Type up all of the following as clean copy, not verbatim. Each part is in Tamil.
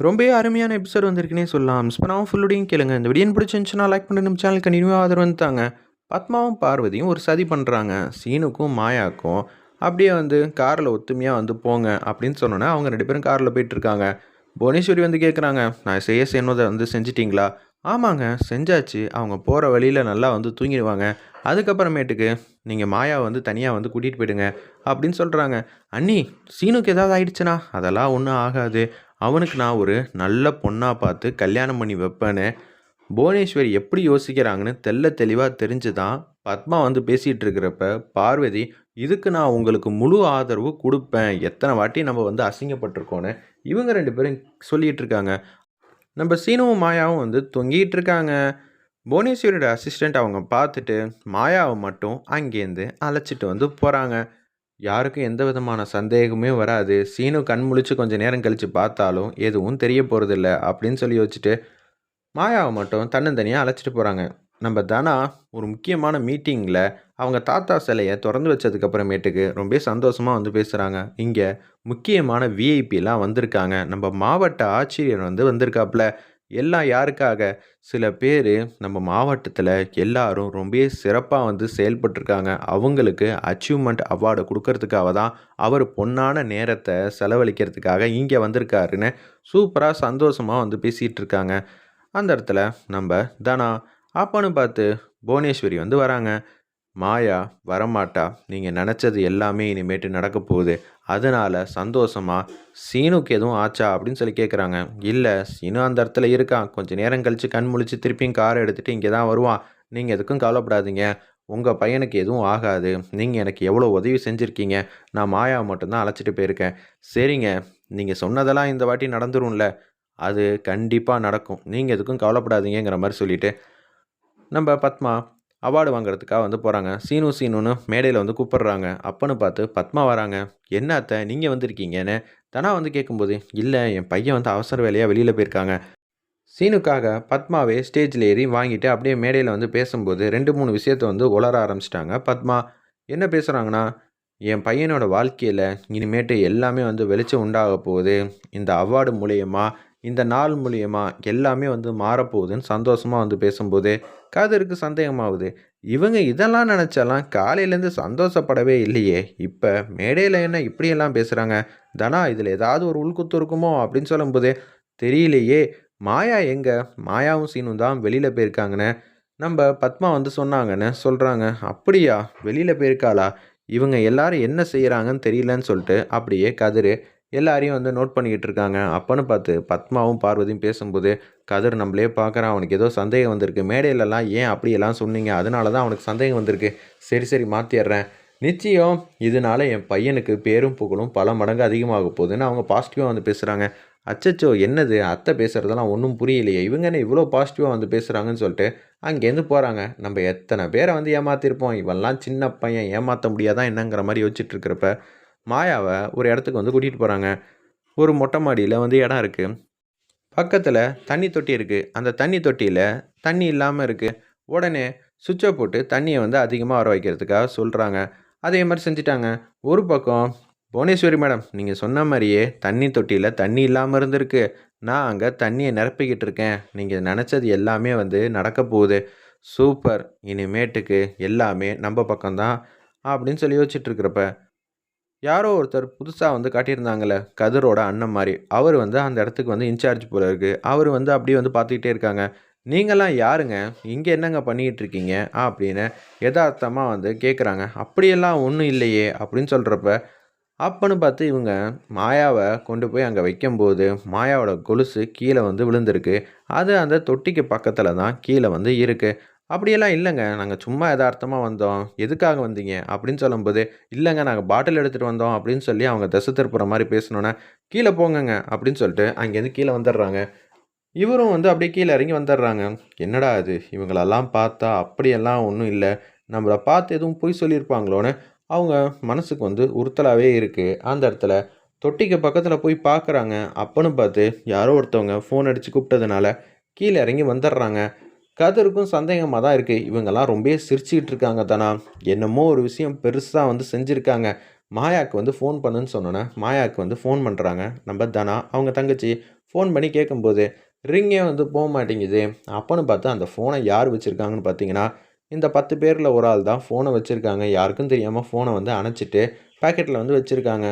ரொம்பவே அருமையான எபிசோட் வந்திருக்குன்னே சொல்லலாம். மிஸ் பண்ணாம ஃபுல்லோடையும் கேளுங்க. இந்த வீடியோ பிடிச்சிருந்துச்சுன்னா லைக் பண்ணி நம்ம சேனல் கண்டினியூவா ஆதரவு வந்துட்டாங்க. பத்மாவும் பார்வதியும் ஒரு சதி பண்ணுறாங்க. சீனுக்கும் மாயாவுக்கும் அப்படியே காரில் ஒத்துமையாக போங்க அப்படின்னு சொன்னோன்னே அவங்க 2 பேரும் காரில் போயிட்டுருக்காங்க. புவனேஸ்வரி கேட்குறாங்க, நான் செய்யணுதை செஞ்சிட்டிங்களா? ஆமாங்க செஞ்சாச்சு. அவங்க போகிற வழியில் நல்லா தூங்கிடுவாங்க. அதுக்கப்புறமேட்டுக்கு நீங்கள் மாயாவை தனியாக கூட்டிகிட்டு போயிடுங்க அப்படின்னு சொல்கிறாங்க. அண்ணி, சீனுக்கு ஏதாவது ஆயிடுச்சுன்னா அதெல்லாம் ஒன்றும் ஆகாது. அவனுக்கு நான் ஒரு நல்ல பொண்ணாக பார்த்து கல்யாணம் பண்ணி வைப்பேன்னு புவனேஸ்வரி எப்படி யோசிக்கிறாங்கன்னு தெளிவாக தெரிஞ்சு தான் பத்மா பேசிகிட்டு இருக்கிறப்ப பார்வதி, இதுக்கு நான் உங்களுக்கு முழு ஆதரவு கொடுப்பேன், எத்தனை வாட்டி நம்ம அசிங்கப்பட்டிருக்கோன்னு இவங்க 2 பேரும் சொல்லிகிட்டு இருக்காங்க. நம்ம சீனுவும் மாயாவும் தொங்கிட்டு இருக்காங்க. புவனேஸ்வரியோட அசிஸ்டண்ட் அவங்க பார்த்துட்டு மாயாவை மட்டும் அங்கேருந்து அழைச்சிட்டு போகிறாங்க. யாருக்கும் எந்த விதமான சந்தேகமே வராது. சீனு கண் முழிச்சு கொஞ்சம் நேரம் கழித்து பார்த்தாலும் எதுவும் தெரிய போகிறதில்ல அப்படின்னு சொல்லி வச்சுட்டு மாயாவை மட்டும் தன்னந்தனியாக அழைச்சிட்டு போகிறாங்க. நம்ம தனா ஒரு முக்கியமான மீட்டிங்கில் அவங்க தாத்தா சிலையை திறந்து வச்சதுக்கப்புறமேட்டுக்கு ரொம்ப சந்தோஷமாக பேசுகிறாங்க. இங்கே முக்கியமான விஐபிலாம் வந்திருக்காங்க. நம்ம மாவட்ட ஆட்சியர் வந்திருக்காப்புல. எல்லாம் யாருக்காக? சில பேர் நம்ம மாவட்டத்தில் எல்லாரும் ரொம்ப சிறப்பாக செயல்பட்டுருக்காங்க. அவங்களுக்கு அச்சீவ்மெண்ட் அவார்டு கொடுக்கறதுக்காக தான் அவர் பொன்னான நேரத்தை செலவழிக்கிறதுக்காக இங்கே வந்திருக்காருன்னு சூப்பராக சந்தோஷமாக பேசிகிட்டு இருக்காங்க. அந்த இடத்துல நம்ம தனா அப்பன்னு பார்த்து புவனேஸ்வரி வராங்க. மாயா வரமாட்டா, நீங்கள் நினச்சது எல்லாமே இனிமேட்டு நடக்க போகுது, அதனால் சந்தோஷமாக சீனுக்கு எதுவும் ஆச்சா அப்படின்னு சொல்லி கேட்குறாங்க. இல்லை, சீனு அந்த இடத்துல இருக்கான், கொஞ்சம் நேரம் கழித்து கண் முழிச்சு திருப்பியும் காரை எடுத்துகிட்டு இங்கே தான் வருவான், நீங்கள் எதுக்கும் கவலைப்படாதீங்க, உங்கள் பையனுக்கு எதுவும் ஆகாது, நீங்கள் எனக்கு எவ்வளோ உதவி செஞ்சுருக்கீங்க, நான் மாயாவை மட்டும்தான் அழைச்சிட்டு போயிருக்கேன். சரிங்க, நீங்கள் சொன்னதெல்லாம் இந்த வாட்டி நடந்துரும்ல, அது கண்டிப்பாக நடக்கும், நீங்கள் எதுக்கும் கவலைப்படாதீங்கிற மாதிரி சொல்லிவிட்டு நம்ம பத்மா அவார்டு வாங்குறதுக்காக போகிறாங்க. சீனுன்னு மேடையில் கூப்பிட்றாங்க. அப்பன்னு பார்த்து பத்மா வராங்க. என்ன அத்தை நீங்கள் வந்திருக்கீங்கன்னு தனா கேட்கும்போது, இல்லை என் பையன் அவசர வேலையாக வெளியில் போயிருக்காங்க. சீனுக்காக பத்மாவே ஸ்டேஜில் ஏறி வாங்கிட்டு அப்படியே மேடையில் பேசும்போது 2-3 விஷயத்தை உளர ஆரம்பிச்சிட்டாங்க பத்மா. என்ன பேசுகிறாங்கன்னா, என் பையனோட வாழ்க்கையில் இனிமேட்டு எல்லாமே வெளிச்சம் உண்டாக போகுது, இந்த அவார்டு மூலியமாக இந்த நாள் மூலியமா எல்லாமே மாறப்போகுதுன்னு சந்தோஷமாக பேசும்போது கதிருக்கு சந்தேகமாகுது. இவங்க இதெல்லாம் நினச்சாலாம் காலையிலேருந்து சந்தோஷப்படவே இல்லையே, இப்போ மேடையில் என்ன இப்படியெல்லாம் பேசுகிறாங்க, தனா இதில் ஏதாவது ஒரு உள்குத்து இருக்குமோ அப்படின்னு சொல்லும்போது, தெரியலையே, மாயா எங்கே? மாயாவும் சீனும் தான் வெளியில் போயிருக்காங்கன்னு நம்ம பத்மா சொன்னாங்கன்னு சொல்கிறாங்க. அப்படியா, வெளியில் போயிருக்காளா? இவங்க எல்லாரும் என்ன செய்கிறாங்கன்னு தெரியலன்னு சொல்லிட்டு அப்படியே கதிர் எல்லாரையும் நோட் பண்ணிக்கிட்டு இருக்காங்க. அப்பன்னு பார்த்து பத்மாவும் பார்வதியும் பேசும்போது, கதிர் நம்மளே பார்க்குறான், அவனுக்கு ஏதோ சந்தேகம் வந்திருக்கு, மேடையிலலாம் ஏன் அப்படியெல்லாம் சொன்னீங்க, அதனால தான் அவனுக்கு சந்தேகம் வந்திருக்கு, சரி மாற்றிடுறேன், நிச்சயம் இதனால் என் பையனுக்கு பேரும் புகழும் பல மடங்கு அதிகமாக போகுதுன்னு அவங்க பாசிட்டிவாக பேசுகிறாங்க. அச்சச்சோ, என்னது அத்தை பேசுகிறதெல்லாம் ஒன்றும் புரியலையே, இவங்க என்ன இவ்வளோ பாசிட்டிவாக பேசுகிறாங்கன்னு சொல்லிட்டு அங்கேருந்து போகிறாங்க. நம்ம எத்தனை பேரை ஏமாற்றிருப்போம், இவெல்லாம் சின்ன பையன் ஏமாற்ற முடியாதான் என்னங்கிற மாதிரி யோசிச்சுட்டு இருக்கிறப்ப மாயாவை ஒரு இடத்துக்கு கூட்டிகிட்டு போகிறாங்க. ஒரு மொட்டை மாடியில் இடம் இருக்குது. பக்கத்தில் தண்ணி தொட்டி இருக்குது. அந்த தண்ணி தொட்டியில் தண்ணி இல்லாமல் இருக்குது. உடனே சுவிட்சை போட்டு தண்ணியை அதிகமாக வர வைக்கிறதுக்காக சொல்கிறாங்க. அதே மாதிரி செஞ்சுட்டாங்க. ஒரு பக்கம் புவனேஸ்வரி மேடம், நீங்கள் சொன்ன மாதிரியே தண்ணி தொட்டியில் தண்ணி இல்லாமல் இருந்திருக்கு, நான் அங்கே தண்ணியை நிரப்பிக்கிட்டு இருக்கேன், நீங்கள் நினச்சது எல்லாமே நடக்க போகுது, சூப்பர், இனிமேட்டுக்கு எல்லாமே நம்ம பக்கம்தான் அப்படின்னு சொல்லி யோசிச்சுட்ருக்கிறப்ப யாரோ ஒருத்தர் புதுசாக காட்டியிருந்தாங்கல்ல, கதிரோட அண்ணன் மாதிரி, அவர் அந்த இடத்துக்கு இன்சார்ஜ் போல இருக்குது. அவர் அப்படியே பார்த்துக்கிட்டே இருக்காங்க. நீங்களாம் யாருங்க, இங்கே என்னங்க பண்ணிக்கிட்டு இருக்கீங்க அப்படின்னு யதார்த்தமாக கேட்குறாங்க. அப்படியெல்லாம் ஒன்றும் இல்லையே அப்படின்னு சொல்கிறப்ப அப்பன்னு பார்த்து இவங்க மாயாவை கொண்டு போய் அங்கே வைக்கும்போது மாயாவோட கொலுசு கீழே விழுந்திருக்கு. அது அந்த தொட்டிக்கு பக்கத்தில் தான் கீழே இருக்குது. அப்படியெல்லாம் இல்லைங்க, நாங்கள் சும்மா எதார்த்தமாக வந்தோம், எதுக்காக வந்தீங்க அப்படின்னு சொல்லும்போது, இல்லைங்க நாங்கள் பாட்டில் எடுத்துகிட்டு வந்தோம் அப்படின்னு சொல்லி அவங்க திசை திருப்புற மாதிரி பேசினோன்னே, கீழே போங்கங்க அப்படின்னு சொல்லிட்டு அங்கேருந்து கீழே வந்துடுறாங்க. இவரும் அப்படியே கீழே இறங்கி வந்துடுறாங்க. என்னடா இது, இவங்களெல்லாம் பார்த்தா அப்படியெல்லாம் ஒன்றும் இல்லை, நம்மளை பார்த்து எதுவும் பொய் சொல்லியிருப்பாங்களோன்னு அவங்க மனசுக்கு உறுத்தலாகவே இருக்குது. அந்த இடத்துல தொட்டிக்கு பக்கத்தில் போய் பார்க்குறாங்க. அப்பன்னு பார்த்து யாரோ ஒருத்தவங்க ஃபோன் அடித்து கூப்பிட்டதுனால கீழே இறங்கி வந்துடுறாங்க. கதிருக்கும் சந்தேகமாக தான் இருக்குது, இவங்கெல்லாம் ரொம்ப சிரிச்சுக்கிட்டு இருக்காங்க தானா, என்னமோ ஒரு விஷயம் பெருசாக செஞ்சுருக்காங்க, மாயாவுக்கு வந்து ஃபோன் பண்ணுன்னு சொன்னோன்னே மாயாவுக்கு வந்து ஃபோன் பண்ணுறாங்க நம்ம தனா அவங்க தங்கச்சி. ஃபோன் பண்ணி கேட்கும்போது ரிங்கே வந்து போக மாட்டேங்குது. அப்போன்னு பார்த்து அந்த ஃபோனை யார் வச்சுருக்காங்கன்னு பார்த்தீங்கன்னா, இந்த 10 பேரில் ஒரு ஆள் தான் ஃபோனை வச்சுருக்காங்க. யாருக்கும் தெரியாமல் ஃபோனை வந்து அணைச்சிட்டு பாக்கெட்டில் வந்து வச்சுருக்காங்க.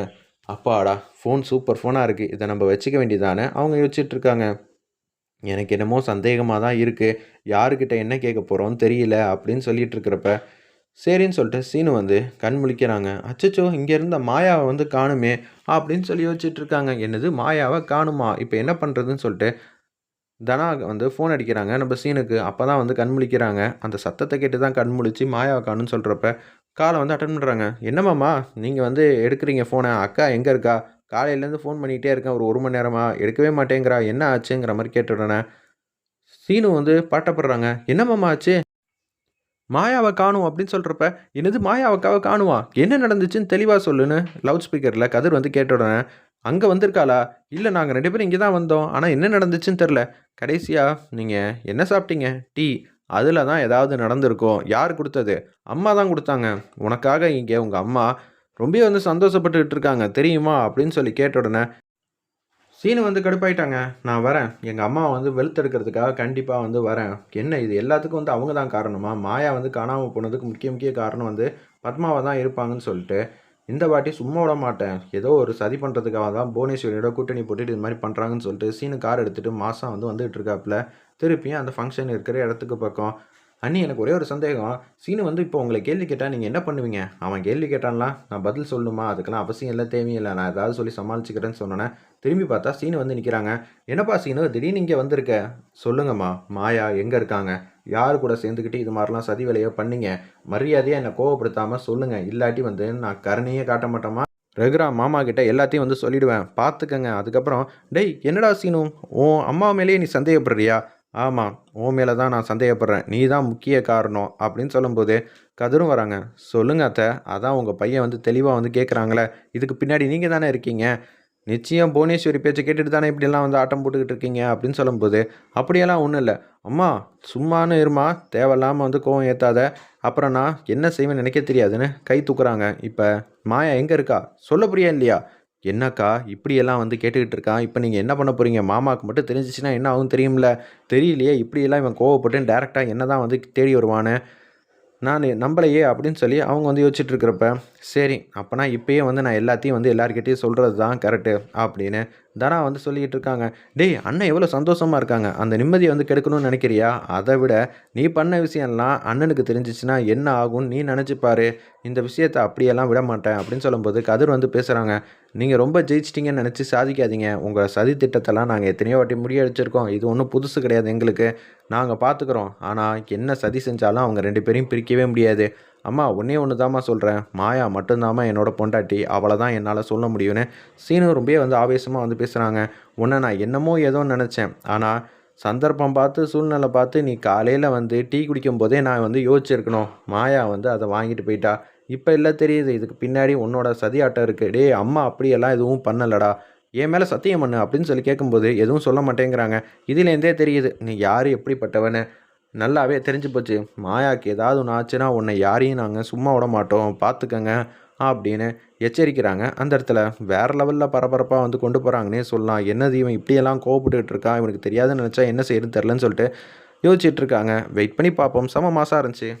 அப்பாடா! ஃபோன் சூப்பர் ஃபோனாக இருக்குது. இதை நம்ம வச்சுக்க வேண்டியதானே அவங்க யோசிச்சுட்ருக்காங்க. எனக்கு என்னமோ சந்தேகமாக தான் இருக்குது. யாருக்கிட்ட என்ன கேட்க போகிறோன்னு தெரியல அப்படின்னு சொல்லிட்டு இருக்கிறப்ப, சரின்னு சொல்லிட்டு சீனு வந்து கண் முழிக்கிறாங்க. அச்சச்சோ! இங்கே இருந்த மாயாவை வந்து காணுமே அப்படின்னு சொல்லி யோசிச்சுட்டு இருக்காங்க. என்னது மாயாவை காணுமா? இப்போ என்ன பண்ணுறதுன்னு சொல்லிட்டு தனா வந்து ஃபோன் அடிக்கிறாங்க நம்ம சீனுக்கு. அப்போ தான் வந்து கண் முழிக்கிறாங்க. அந்த சத்தத்தை கேட்டு தான் கண் முழிச்சு மாயாவை காணும்னு சொல்கிறப்ப காலை வந்து அட்டன் பண்ணுறாங்க. என்னம்மாம்மா நீங்கள் வந்து எடுக்கிறீங்க ஃபோனை? அக்கா எங்கே இருக்கா? காலையிலேருந்து ஃபோன் பண்ணிக்கிட்டே இருக்கேன் ஒரு 1 மணி நேரமா. எடுக்கவே மாட்டேங்கிறா. என்ன ஆச்சுங்கிற மாதிரி கேட்டுடுறேனே. சீனு வந்து பட்டப்படுறாங்க. என்னம்மாம்மா ஆச்சு? மாயாவ காணோம் அப்படின்னு சொல்றப்ப, "என்னது மாயாவ காணுமா? என்ன நடந்துச்சுன்னு தெளிவா சொல்லுன்னு" லவுட் ஸ்பீக்கர்ல கதிர் வந்து கேட்ட உடனே, "அங்க வந்திருக்காளா? இல்ல நாங்க 2 பேரும் இங்க தான் வந்தோம். ஆனா என்ன நடந்துச்சுன்னு தெரியல. கடைசியா நீங்க என்ன சாப்பிட்டீங்க? டீ. அதுல தான் ஏதாவது நடந்திருக்கும். யார் குடுத்தது? அம்மா தான் குடுத்தாங்க. உனக்காக இங்க உங்க அம்மா ரொம்பவே வந்து சந்தோஷப்பட்டுட்டு இருக்காங்க தெரியுமா?" அப்படின்னு சொல்லி கேட்ட உடனே சீனு வந்து கடுப்பாயிட்டாங்க. நான் வரேன். எங்க அம்மாவ வந்து வெளுத்தெடுக்கிறதுக்காக கண்டிப்பா வந்து வரேன். என்ன இது எல்லாத்துக்கும் வந்து அவங்க தான் காரணமா? மாயா வந்து காணாம போனதுக்கு முக்கிய காரணம் வந்து பத்மாவா தான் இருப்பாங்கன்னு சொல்லிட்டு, இந்த வாட்டி சும்மா விட மாட்டேன். ஏதோ ஒரு சதி பண்ணுறதுக்காக தான் புவனேஸ்வரியோட கூட்டணி போட்டுட்டு இது மாரி பண்ணுறாங்கன்னு சொல்லிட்டு, சீனு கார் எடுத்துட்டு மாசா வந்து வந்துகிட்டு இருக்காப்புல. திருப்பியும் அந்த ஃபங்ஷன் இருக்கிற இடத்துக்கு பக்கம். அண்ணி எனக்கு ஒரே ஒரு சந்தேகம். சீனு வந்து இப்போ உங்கள கேள்வி கேட்டா நீங்க என்ன பண்ணுவீங்க? அவன் கேள்வி கேட்டான்லாம் நான் பதில் சொல்லணுமா? அதுக்கெல்லாம் அவசியம் இல்ல, தேவையும் இல்ல. நான் ஏதாவது சொல்லி சமாளிச்சுக்கிறேன்னு சொன்னோனே, திரும்பி பார்த்தா சீனு வந்து நிற்கிறாங்க. என்னப்பா சீனு திடீர்னு இங்கே வந்திருக்க? சொல்லுங்கம்மா. மாயா எங்கே இருக்காங்க? யார் கூட சேர்ந்துக்கிட்டு இது மாதிரிலாம் சதி வேலையை பண்ணீங்க? மரியாதையாக என்னை கோவப்படுத்தாமல் சொல்லுங்க. இல்லாட்டி வந்து நான் கருணையே காட்ட மாட்டேமா? ரகுரா மாமா கிட்ட எல்லாத்தையும் வந்து சொல்லிடுவேன். பார்த்துக்கங்க. அதுக்கப்புறம் டேய் என்னடா சீனு? உன் அம்மா மேலேயே நீ சந்தேகப்படுறியா? ஆமாம். உன் மேலே தான் நான் சந்தேகப்படுறேன். நீ தான் முக்கிய காரணம் அப்படின்னு சொல்லும்போது கதிரும் வராங்க. சொல்லுங்க அத்தை. அதான் உங்கள் பையன் வந்து தெளிவாக வந்து கேட்குறாங்களே. இதுக்கு பின்னாடி நீங்கள் தானே இருக்கீங்க. நிச்சயம் புவனேஸ்வரி பேச்சை கேட்டுட்டு தானே இப்படியெல்லாம் வந்து ஆட்டம் போட்டுக்கிட்டு இருக்கீங்க அப்படின்னு சொல்லும்போது, அப்படியெல்லாம் ஒன்றும் இல்லை. அம்மா சும்மானு இருமா, தேவையில்லாமல் வந்து கோவம் ஏற்றாத. அப்புறம் நான் என்ன செய்வேன்னு எனக்கே தெரியாதுன்னு கை தூக்குறாங்க. இப்போ மாயா எங்கே இருக்கா? சொல்ல புரியா இல்லையா? என்னக்கா இப்படியெல்லாம் வந்து கேட்டுக்கிட்டு இருக்கான். இப்போ நீங்கள் என்ன பண்ண போகிறீங்க? மாமாவுக்கு மட்டும் தெரிஞ்சிச்சுன்னா என்ன ஆகும் தெரியும்ல? தெரியலையே இப்படியெல்லாம் இவன் கோவப்பட்டு டேரெக்டாக என்ன தான் வந்து தேடி வருவான்னு நான் நம்பலையே அப்படின்னு சொல்லி அவங்க வந்து யோசிச்சுட்டு இருக்கிறப்ப, சரி அப்போனா இப்பயே வந்து நான் எல்லாத்தையும் வந்து எல்லார்கிட்டயும் சொல்கிறது தான் கரெக்டு அப்படின்னு தனா வந்து சொல்லிக்கிட்டு இருக்காங்க. டேய் அண்ணன் எவ்வளோ சந்தோஷமாக இருக்காங்க. அந்த நிம்மதியை வந்து கெடுக்கணும்னு நினைக்கிறியா? அதை விட நீ பண்ண விஷயம்லாம் அண்ணனுக்கு தெரிஞ்சிச்சுன்னா என்ன ஆகும்னு நீ நினச்சிப்பாரு. இந்த விஷயத்தை அப்படியெல்லாம் விட மாட்டேன் அப்படின்னு சொல்லும்போது கதிர் வந்து பேசுகிறாங்க. நீங்கள் ரொம்ப ஜெயிச்சிட்டிங்கன்னு நினச்சி சாதிக்காதீங்க. உங்கள் சதி திட்டத்தெல்லாம் நாங்கள் எத்தனையோ வாட்டி முறியடிச்சிருக்கோம். இது ஒன்றும் புதுசு கிடையாது எங்களுக்கு. நாங்கள் பார்த்துக்குறோம். ஆனால் என்ன சதி செஞ்சாலும் அவங்க 2 பேரையும் பிரிக்கவே முடியாது. அம்மா ஒன்றே ஒன்று தாம்மா சொல்கிறேன். மாயா மட்டும்தாம்மா என்னோட பொண்டாட்டி. அவளை தான் என்னால் சொல்ல முடியும்னு சீனு ரொம்பவே வந்து ஆவேசமாக வந்து பேசுகிறாங்க. உன்னை நான் என்னமோ ஏதோன்னு நினச்சேன். ஆனால் சந்தர்ப்பம் பார்த்து சூழ்நிலை பார்த்து நீ காலையில் வந்து டீ குடிக்கும் போதே நான் வந்து யோசிச்சிருக்கணும். மாயா வந்து அதை வாங்கிட்டு போயிட்டா. இப்போ இல்லை தெரியுது இதுக்கு பின்னாடி உன்னோட சதி ஆட்டம் இருக்குது. டேய் அம்மா அப்படியெல்லாம் எதுவும் பண்ணலடா. என் மேலே சத்தியம் பண்ணு அப்படின்னு சொல்லி கேட்கும்போது எதுவும் சொல்ல மாட்டேங்கிறாங்க. இதுலேருந்தே தெரியுது நீ யார் எப்படிப்பட்டவன்னு. நல்லாவே தெரிஞ்சு போச்சு. மாயாவுக்கு ஏதாவது ஒன்று ஆச்சுன்னா உன்னை யாரையும் நாங்கள் சும்மா விட மாட்டோம் பார்த்துக்கங்க அப்படின்னு எச்சரிக்கிறாங்க. அந்த இடத்துல வேறு லெவலில் பரபரப்பாக வந்து கொண்டு போகிறாங்கன்னே சொல்லலாம். என்னது இவன் இப்படியெல்லாம் கோவப்பட்டுக்கிட்டு இருக்கான், இவனுக்கு தெரியாதுன்னு நினச்சா என்ன செய்யணும்னு தெரிலன்னு சொல்லிட்டு யோசிச்சுட்டு இருக்காங்க. வெயிட் பண்ணி பார்ப்போம். செம மாசாக இருந்துச்சு.